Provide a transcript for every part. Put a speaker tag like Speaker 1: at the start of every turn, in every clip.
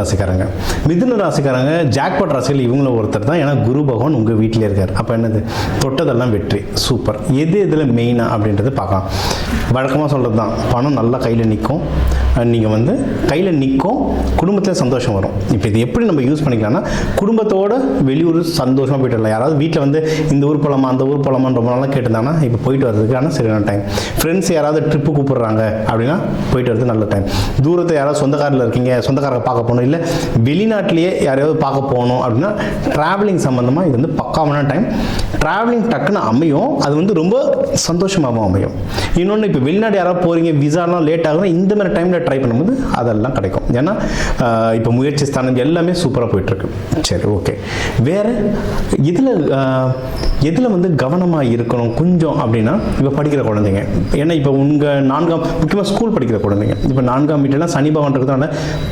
Speaker 1: ராசிக்காரங்க. மிதுன ராசிக்காரங்க ஜாக்பாட் ராசிகள் இவங்களும் ஒருத்தர் தான். ஏன்னா குரு பகவான் உங்கள் வீட்டிலே இருக்கார். அப்போ என்னது, தொட்டதெல்லாம் வெற்றி. சூப்பர். எது எதில் மெயினாக அப்படின்றத பார்க்கலாம். வழக்கமாக சொல்கிறது தான், பணம் நல்லா கையில் நிற்கும். நீங்கள் வந்து கையில் நிற்கும், குடும்பத்தில் சந்தோஷம் வரும். இப்போ இது எப்படி நம்ம யூஸ் பண்ணிக்கலாம்னா, குடும்பத்தோடு வெளியூர் சந்தோஷமாக போய்ட்டு வரலாம். யாராவது வீட்டில் வந்து இந்த ஊர் போகலாமா அந்த ஊர் போகலாமான்னு ரொம்ப நாளாக கேட்டிருந்தாங்கன்னா இப்போ போயிட்டு வரதுக்கு ஆனால் சரியான டைம். ஃப்ரெண்ட்ஸ் யாராவது ட்ரிப்பு கூப்பிட்றாங்க அப்படின்னா போயிட்டு வரது நல்ல டைம். தூரத்தை யாராவது சொந்தக்காரில் இருக்கீங்க, சொந்தக்காரரை பார்க்க போகணும், இல்லை வெளிநாட்டிலேயே யாரையாவது பார்க்க போகணும் அப்படின்னா ட்ராவலிங் சம்மந்தமாக இது வந்து பக்காவான டைம். ட்ராவலிங் டக்குன்னு அமையும், அது வந்து ரொம்ப சந்தோஷமாகவும் அமையும். இன்னொன்று, இப்போ வெளிநாடு யாராவது போகிறீங்க, விசாலாம் லேட் ஆகுதுன்னா இந்த மாதிரி டைமில் ட்ரை பண்ணும்போது அதெல்லாம் கிடைக்கும். ஏன்னா இப்போ முயற்சி ஸ்தானம் எல்லாமே சூப்பராக போயிட்டுருக்கு. சரி, ஓகே. வேறு எதில் வந்து கவனமாக இருக்கணும் கொஞ்சம் அப்படின்னா, இப்போ படிக்கிற குழந்தைங்க, ஏன்னா இப்போ உங்கள் முக்கியமாக ஸ்கூல் படிக்கிற குழந்தைங்க, இப்போ 4ஆம் வீட்டிலாம் சனி பகவான் இருக்கிறதுனால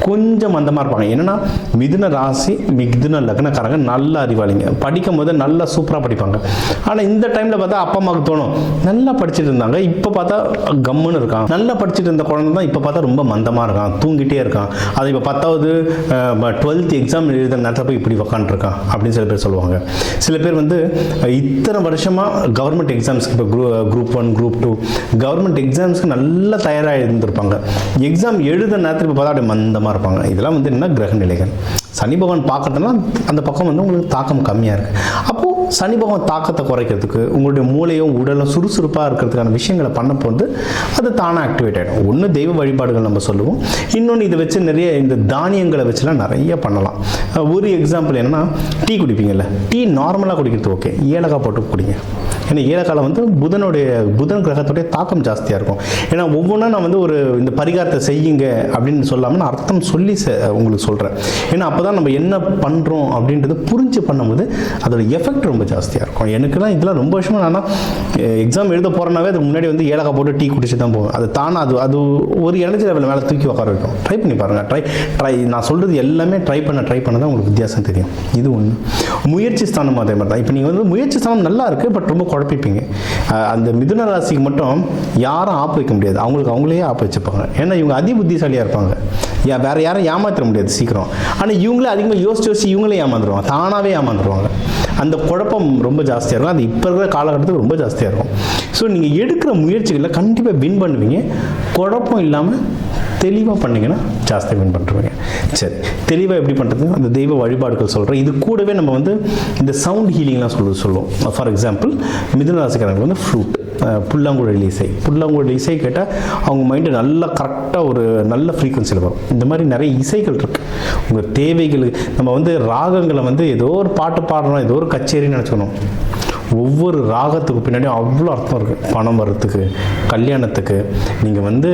Speaker 1: கொஞ்சம் மந்தமாக இருப்பாங்க. என்னென்னா மிதுன ராசி மிதுன லக்னக்காரங்க நல்ல அறிவாளிங்க, படிக்கும் போது நல்லா சூப்பராக படிப்பாங்க. ஆனால் இந்த டைமில் பார்த்தா அப்பா அம்மாவுக்கு தோணும், நல்லா படிச்சுட்டு இருந்தாங்க, இப்போ பார்த்தா கம்முன்னு இருக்கான். நல்லா படிச்சுட்டு இருந்த குழந்தை தான் இப்போ பார்த்தா ரொம்ப மந்தமாக இருக்கான், தூங்கிட்டே இருக்கான். அது இப்போ 10வது 12th எக்ஸாம் எழுதுற நேரத்தில் போய் இப்படி உக்காந்துருக்கான் அப்படின்னு சில பேர் சொல்லுவாங்க. சில பேர் வந்து இத்தனை வருஷமாக கவர்மெண்ட் எக்ஸாம்ஸ்க்கு, இப்போ குரூப் 1 குரூப் 2 கவர்மெண்ட் எக்ஸாம்ஸ்க்கு நல்லா தயாராக இருந்திருப்பாங்க. எக்ஸாம் எழுத நேரத்தில் இப்போ பார்த்தா அப்படியே மந்தமாக இருப்பாங்க. இதெல்லாம் வந்து என்ன கிரக நிலைகள். சனி பகவான் பார்க்கறதுனா அந்த பக்கம் வந்து உங்களுக்கு தாக்கம் கம்மியாக இருக்குது. அப்போது சனி பகவான் தாக்கத்தை குறைக்கிறதுக்கு, உங்களுடைய மூளையும் உடலும் சுறுசுறுப்பாக இருக்கிறதுக்கான விஷயங்களை பண்ணப்போ வந்து அது தானாக ஆக்டிவேட் ஆகிடும். ஒன்று தெய்வ வழிபாடுகள் நம்ம சொல்லுவோம், இன்னொன்று இதை வச்சு நிறைய இந்த தானியங்களை வச்சுலாம் நிறைய பண்ணலாம். ஒரு எக்ஸாம்பிள் என்னென்னா, டீ குடிப்பீங்கல்ல, டீ நார்மலாக குடிக்கிறது ஓகே, ஏலக்காய் போட்டு குடிங்க. ஏன்னா ஏலக்காயில் வந்து புதன் கிரகத்துடைய தாக்கம் ஜாஸ்தியாக இருக்கும். ஏன்னா ஒவ்வொன்றா நான் வந்து இந்த பரிகாரத்தை செய்யுங்க அப்படின்னு சொல்லாமல் நான் அர்த்தம் சொல்லி உங்களுக்கு சொல்கிறேன். ஏன்னா அப்போ தான் நம்ம என்ன பண்ணுறோம் அப்படின்றது புரிஞ்சு பண்ணும்போது அதோட எஃபெக்ட் ரொம்ப ஜாஸ்தியாக இருக்கும். எனக்குலாம் இதெல்லாம் ரொம்ப வருஷமாக நான் எக்ஸாம் எழுத போகிறனாவே அதுக்கு முன்னாடி வந்து ஏலக்காய் போட்டு டீ குடிச்சு தான் போவேன். அது தானே அது ஒரு எனர்ஜி லெவலில் மேலே தூக்கி உட்கார வைக்கும். ட்ரை பண்ணி பாருங்கள். ட்ரை நான் சொல்கிறது எல்லாமே ட்ரை பண்ண தான் உங்களுக்கு வித்தியாசம் தெரியும். இது ஒன்று. முயற்சி ஸ்தானம் அதே மாதிரி தான். இப்போ நீங்கள் வந்து முயற்சி ஸ்தானம் நல்லா இருக்குது, பட் ரொம்ப குழப்பிப்பீங்க. அந்த மிதுன ராசிக்கு மட்டும் யாரும் ஆப்பு வைக்க முடியாது, அவங்களே ஆப்பு வச்சுப்பாங்க. ஏன்னா இவங்க அதி புத்திசாலியாக இருப்பாங்க, வேறு யாரும் ஏமாற்ற முடியாது சீக்கிரம். ஆனால் இவங்களே அதிகமாக யோசிச்சு இவங்களே ஏமாந்துருவாங்க, தானாகவே ஏமாந்துருவாங்க. அந்த குழப்பம் ரொம்ப ஜாஸ்தியாக இருக்கும். அது இப்போ இருக்கிற காலகட்டத்துக்கு ரொம்ப ஜாஸ்தியாக இருக்கும். ஸோ நீங்கள் எடுக்கிற முயற்சிகளில் கண்டிப்பாக வின் பண்ணுவீங்க. குழப்பம் இல்லாமல் தெளிவாக பண்ணிங்கன்னா ஜாஸ்தி வின் பண்ணுறவங்க. சரி, தெளிவாக எப்படி பண்ணுறது, அந்த தெய்வ வழிபாடுகள் சொல்கிறேன். இது கூடவே நம்ம வந்து இந்த சவுண்ட் ஹீலிங்லாம் சொல்லுவோம். ஃபார் எக்ஸாம்பிள் மிதுன ராசிக்காரங்களுக்கு வந்து ஃப்ளூட், புல்லாங்குழல் இசை கேட்டால் அவங்க மைண்டு நல்லா கரெக்டாக ஒரு நல்ல ஃப்ரீக்வன்சியில் வரும். இந்த மாதிரி நிறைய இசைகள் இருக்குது. உங்கள் தேவைகளுக்கு நம்ம வந்து ராகங்களை வந்து ஏதோ ஒரு பாட்டு பாடுறோம், ஏதோ ஒரு கச்சேரின்னு நினச்சிக்கணும். ஒவ்வொரு ராகத்துக்கு பின்னாடியும் அவ்வளோ அர்த்தம் இருக்குது. பணம் வர்றதுக்கு, கல்யாணத்துக்கு. நீங்கள் வந்து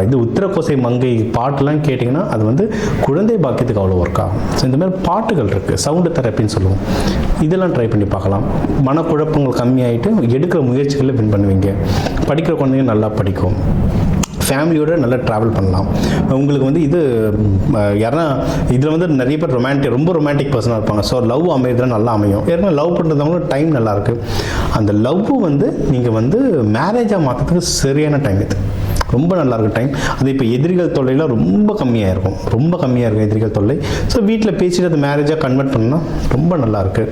Speaker 1: இது உத்திரகோசை மங்கை பாட்டெலாம் கேட்டிங்கன்னா அது வந்து குழந்தை பாக்கியத்துக்கு அவ்வளோ ஒர்க் ஆகும். ஸோ இந்த மாதிரி பாட்டுகள் இருக்குது, சவுண்டு தெரப்பின்னு சொல்லுவோம். இதெல்லாம் ட்ரை பண்ணி பார்க்கலாம். மனக்குழப்பங்கள் கம்மியாகிட்டு எடுக்கிற முயற்சிகளில் வின் பண்ணுவீங்க. படிக்கிற குழந்தைங்க நல்லா படிக்கும். ஃபேமிலியோடு நல்லா ட்ராவல் பண்ணலாம். உங்களுக்கு வந்து இது யாருன்னா இதில் வந்து நிறைய பேர் ரொம்ப ரொமான்டிக் பர்சனாக இருப்பாங்க. ஸோ லவ் அமையறதுலாம் நல்லா அமையும். ஏன்னா லவ் பண்ணுறவங்களும் டைம் நல்லாயிருக்கு. அந்த லவ் வந்து நீங்கள் வந்து மேரேஜாக மாற்றுறதுக்கு சரியான டைம் இது. ரொம்ப நல்லாயிருக்கு டைம். அது இப்போ எதிரிகள் தொல்லைலாம் ரொம்ப கம்மியாக இருக்கும் எதிரிகள் தொல்லை. ஸோ வீட்டில் பேசிட்டு அது மேரேஜாக கன்வெர்ட் பண்ணால் ரொம்ப நல்லாயிருக்கு.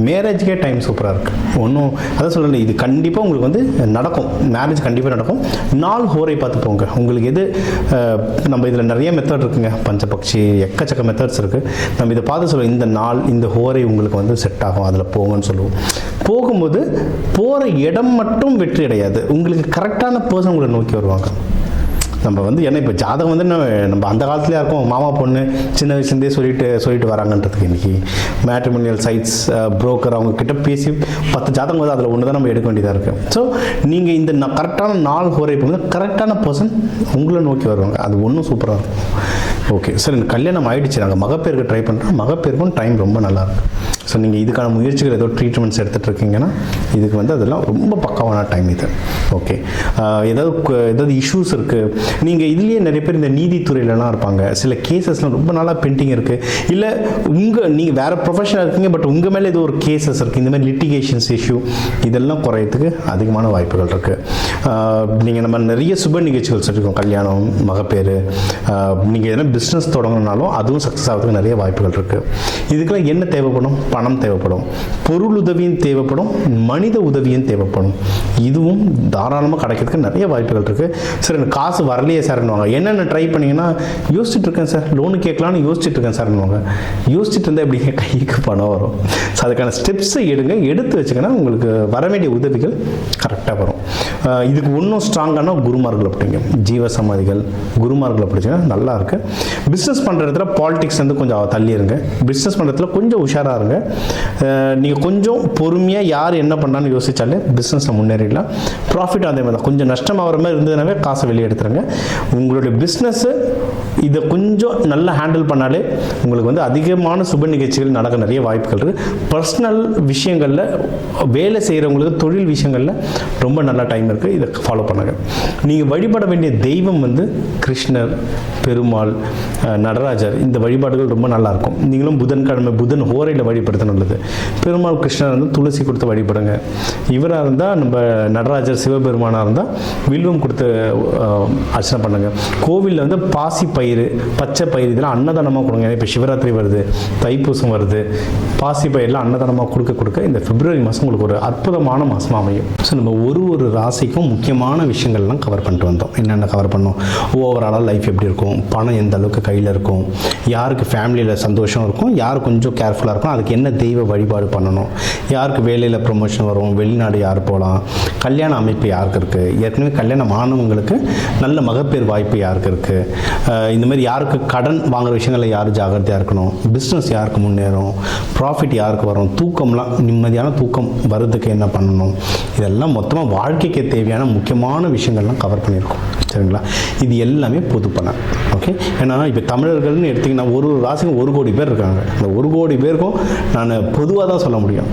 Speaker 1: மேரேஜுக்கே டைம் சூப்பராக இருக்குது. ஒன்றும் அதான் சொல்லலை, இது கண்டிப்பாக உங்களுக்கு வந்து நடக்கும். மேரேஜ் கண்டிப்பாக நடக்கும். நாள் ஹோரை பார்த்து போங்க. உங்களுக்கு எது நம்ம இதில் நிறைய மெத்தட் இருக்குங்க, பஞ்சபக்ஷி எக்கச்சக்க மெத்தட்ஸ் இருக்குது. நம்ம இதை பார்த்து சொல்லுவோம், இந்த நாள் இந்த ஹோரை உங்களுக்கு வந்து செட் ஆகும், அதில் போங்கன்னு சொல்லுவோம். போகும்போது போகிற இடம் மட்டும் வெற்றி அடையாது, உங்களுக்கு கரெக்டான பர்சன் உங்களை நோக்கி வருவாங்க. நம்ம வந்து ஏன்னா இப்போ ஜாதகம் வந்து நம்ம அந்த காலத்துலேயே இருக்கும், மாமா பொண்ணு சின்ன வயசுலேருந்தே சொல்லிட்டு வராங்கன்றதுக்கு இன்றைக்கி மேட்ரிமோனியல் சைட்ஸ் புரோக்கர் அவங்கக்கிட்ட பேசி 10 ஜாதகம் வந்து அதில் ஒன்று தான் நம்ம எடுக்க வேண்டியதாக இருக்குது. ஸோ நீங்கள் இந்த கரெக்டான நாள் ஹோரை போகும்போது கரெக்டான பர்சன் உங்களை நோக்கி வருவாங்க. அது ஒன்றும் சூப்பராக இருக்கும். ஓகே சார், இந்த கல்யாணம் ஆகிடுச்சு, நாங்கள் மகப்பேருக்கு ட்ரை பண்ணுறோம். மகப்பேருக்கும் டைம் ரொம்ப நல்லாயிருக்கு. ஸோ நீங்கள் இதுக்கான முயற்சிகள் ஏதோ ட்ரீட்மெண்ட்ஸ் எடுத்துகிட்டு இருக்கீங்கன்னா இதுக்கு வந்து அதெல்லாம் ரொம்ப பக்காவான டைம் இது. ஓகே, ஏதாவது இஷ்யூஸ் இருக்குது, நீங்கள் இதுலேயே நிறைய பேர் இந்த நீதித்துறையிலலாம் இருப்பாங்க, சில கேசஸ்லாம் ரொம்ப நாளாக பெண்டிங் இருக்குது, இல்லை நீங்கள் வேறு ப்ரொஃபஷனாக இருக்கீங்க பட் உங்கள் மேலே ஏதோ ஒரு கேசஸ் இருக்குது, இந்த மாதிரி லிட்டிகேஷன்ஸ் இஷ்யூ இதெல்லாம் குறையத்துக்கு அதிகமான வாய்ப்புகள் இருக்குது. நீங்கள் நம்ம நிறைய சுப நிகழ்ச்சிகள் சொல்லியிருக்கோம், கல்யாணம், மகப்பேறு, நீங்கள் எதனா பிஸ்னஸ் தொடங்கினாலும் அதுவும் சக்ஸஸ் ஆகிறதுக்கு நிறைய வாய்ப்புகள் இருக்குது. இதுக்கெல்லாம் என்ன தேவைப்படும்? பணம் தேவைப்படும், பொருள் உதவியும் தேவைப்படும், மனித உதவியும் தேவைப்படும். இதுவும் தாராளமாக கிடைக்கிறதுக்கு நிறைய வாய்ப்புகள் இருக்குது. சார் எனக்கு காசு வரலையே சார்னுவாங்க, என்னென்ன ட்ரை பண்ணிங்கன்னா யோசிச்சுட்டு இருக்கேன் சார், லோனு கேட்கலான்னு யோசிச்சுட்டு இருக்கேன் சார்னுவாங்க. யோசிச்சுட்டு இருந்தால் எப்படிங்க கைக்கு பணம் வரும்? ஸோ அதுக்கான ஸ்டெப்ஸை எடுத்து வச்சுக்கன்னா உங்களுக்கு வர வேண்டிய உதவிகள் கரெக்டாக வரும். இதுக்கு இன்னும் ஸ்ட்ராங்கான குருமார்களை பிடிங்க, ஜீவ சமாதிகள், குருமார்களை பிடிச்சிங்கன்னா நல்லா இருக்கு. பிஸ்னஸ் பண்ணுற இடத்துல பாலிடிக்ஸ் வந்து கொஞ்சம் தள்ளி இருங்க, பிஸ்னஸ் பண்ணுறதுல கொஞ்சம் உஷாராக இருங்க. நீங்கள் கொஞ்சம் பொறுமையாக யார் என்ன பண்ணான்னு யோசிச்சாலே பிஸ்னஸை முன்னேறிடலாம். ப்ராஃபிட் அதே மாதிரி தான், கொஞ்சம் நஷ்டமாகிற மாதிரி இருந்ததுனாவே காசை வெளியே எடுத்துருங்க. உங்களுடைய பிஸ்னஸ்ஸு இதை கொஞ்சம் நல்லா ஹேண்டில் பண்ணாலே உங்களுக்கு வந்து அதிகமான சுப நிகழ்ச்சிகள் நடக்க நிறைய வாய்ப்புகள் இருக்குது. பர்சனல் விஷயங்களில், வேலை செய்கிறவங்களுக்கு தொழில் விஷயங்களில் ரொம்ப நல்ல டைம் இருக்குது. இதை ஃபாலோ பண்ணுங்கள். நீங்கள் வழிபட வேண்டிய தெய்வம் வந்து கிருஷ்ணர், பெருமாள், நடராஜர், இந்த வழிபாடுகள் ரொம்ப நல்லாயிருக்கும். நீங்களும் புதன்கிழமை புதன் ஹோரையில் வழிபடுத்த நல்லது. பெருமாள், கிருஷ்ணர் வந்து துளசி கொடுத்து வழிபடுங்க. இவராக இருந்தால் நம்ம நடராஜர், சிவபெருமானாக இருந்தால் வில்வம் கொடுத்து அர்ச்சனை பண்ணுங்கள். கோவிலில் வந்து பாசி பயிறு, பச்சை பயிறு இதெல்லாம் அன்னதானமாக கொடுங்க. இப்போ சிவராத்திரி வருது, தைப்பூசம் வருது, பாசி பயிரெலாம் அன்னதானமாக கொடுக்க இந்த பிப்ரவரி மாதம் உங்களுக்கு ஒரு அற்புதமான மாதமாக அமையும். ஸோ நம்ம ஒரு ராசிக்கும் முக்கியமான விஷயங்கள்லாம் கவர் பண்ணிட்டு வந்தோம். என்னென்ன கவர் பண்ணோம்? ஓவராலாக லைஃப் எப்படி இருக்கும், பணம் எந்த அளவுக்கு கையில் இருக்கும், யாருக்கு ஃபேமிலியில் சந்தோஷம் இருக்கும், யார் கொஞ்சம் கேர்ஃபுல்லாக இருக்கும், அதுக்கு என்ன தெய்வ வழிபாடு பண்ணணும், யாருக்கு வேலையில் ப்ரொமோஷன் வரும், வெளிநாடு யார் போகலாம், கல்யாண அமைப்பு யாருக்கு இருக்குது, ஏற்கனவே கல்யாணம் ஆனவங்களுக்கு நல்ல மகப்பேறு வாய்ப்பு யாருக்கு இருக்குது, இந்த மாதிரி யாருக்கு கடன் வாங்குகிற விஷயங்களில் யார் ஜாகிரதையாக இருக்கணும், பிஸ்னஸ் யாருக்கு முன்னேறும், ப்ராஃபிட் யாருக்கு வரும், தூக்கம்லாம் நிம்மதியான தூக்கம் வருதுக்கு என்ன பண்ணணும், இதெல்லாம் மொத்தமாக வாழ்க்கைக்கு தேவையான முக்கியமான விஷயங்கள்லாம் கவர் பண்ணியிருக்கோம். சரிங்களா? இது எல்லாமே பொது பணம். ஓகே, ஏன்னா இப்போ தமிழர்கள்னு எடுத்திங்கன்னா ஒரு ராசிக்கும் 1 கோடி பேர் இருக்காங்க. அந்த 1 கோடி பேருக்கும் நான் பொதுவாக தான் சொல்ல முடியும்.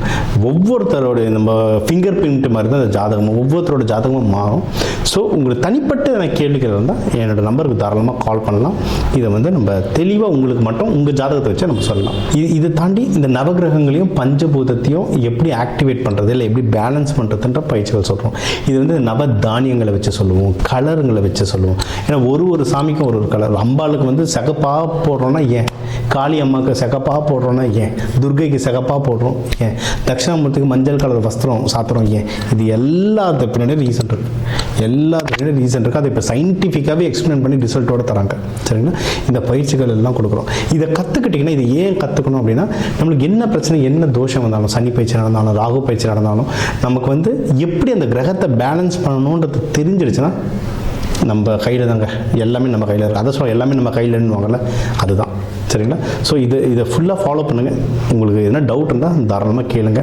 Speaker 1: ஒவ்வொருத்தரோட நம்ம ஃபிங்கர் பிரிண்ட் மாதிரி தான் அந்த ஜாதகமும், ஒவ்வொருத்தரோட ஜாதகமும் மாறும். ஸோ உங்களுக்கு தனிப்பட்ட கேள்விகள் இருந்தால் என்னோட நம்பருக்கு தாராளமாக கால் பண்ணலாம். இதை வந்து நம்ம தெளிவாக உங்களுக்கு மட்டும் உங்கள் ஜாதகத்தை வச்சு நம்ம சொல்லலாம். இதை தாண்டி இந்த நவகிரகங்களையும் பஞ்சபூதத்தையும் எப்படி ஆக்டிவேட் பண்ணுறது, இல்லை எப்படி பேலன்ஸ் பண்ணுறதுன்ற பயிற்சிகள் சொல்கிறோம். இது வந்து நவ தானியங்களை வச்சு சொல்லுவோம், கலருங்களை வச்சு சொல்லுவோம். ஏன்னா ஒரு சாமிக்கும் ஒரு கலர். அம்பாளுக்கு வந்து சிகப்பாக போடுறோன்னா ஏன், காளி அம்மாவுக்கு சிகப்பாக போடுறோன்னா ஏன், துர்கைக்கு சிகப்பாக போடுறோம் ஏன், தட்சிணாமூர்த்திக்கு மஞ்சள் கலர் வஸ்திரம் சாத்துறோம் ஏன், இது எல்லாத்துக்கு பின்னாடி ரீசன் இருக்குது. அதை இப்போ சயின்டிஃபிக்காகவே எக்ஸ்பிளைன் பண்ணி ரிசல்ட்டோடு தராங்க. சரிங்களா? இந்த பயிற்சிகள் எல்லாம் கொடுக்குறோம். இதை கற்றுக்கிட்டிங்கன்னா, இதை ஏன் கற்றுக்கணும் அப்படின்னா, நம்மளுக்கு என்ன பிரச்சனை, என்ன தோஷம் வந்தாலும், சனி பயிற்சி நடந்தாலும், ராகு பயிற்சி நடந்தாலும், நமக்கு வந்து எப்படி அந்த கிரகத்தை பேலன்ஸ் பண்ணணுன்றது தெரிஞ்சிடுச்சுன்னா நம்ம கையில் தாங்க எல்லாமே, நம்ம கையில் இருக்குது. அதை சொல்ல எல்லாமே நம்ம கையில்னுவாங்கள்ல, அதுதான். சரிங்களா? ஸோ இதை ஃபுல்லாக ஃபாலோ பண்ணுங்கள். உங்களுக்கு எதனா டவுட் இருந்தால் தாராளமாக கேளுங்க.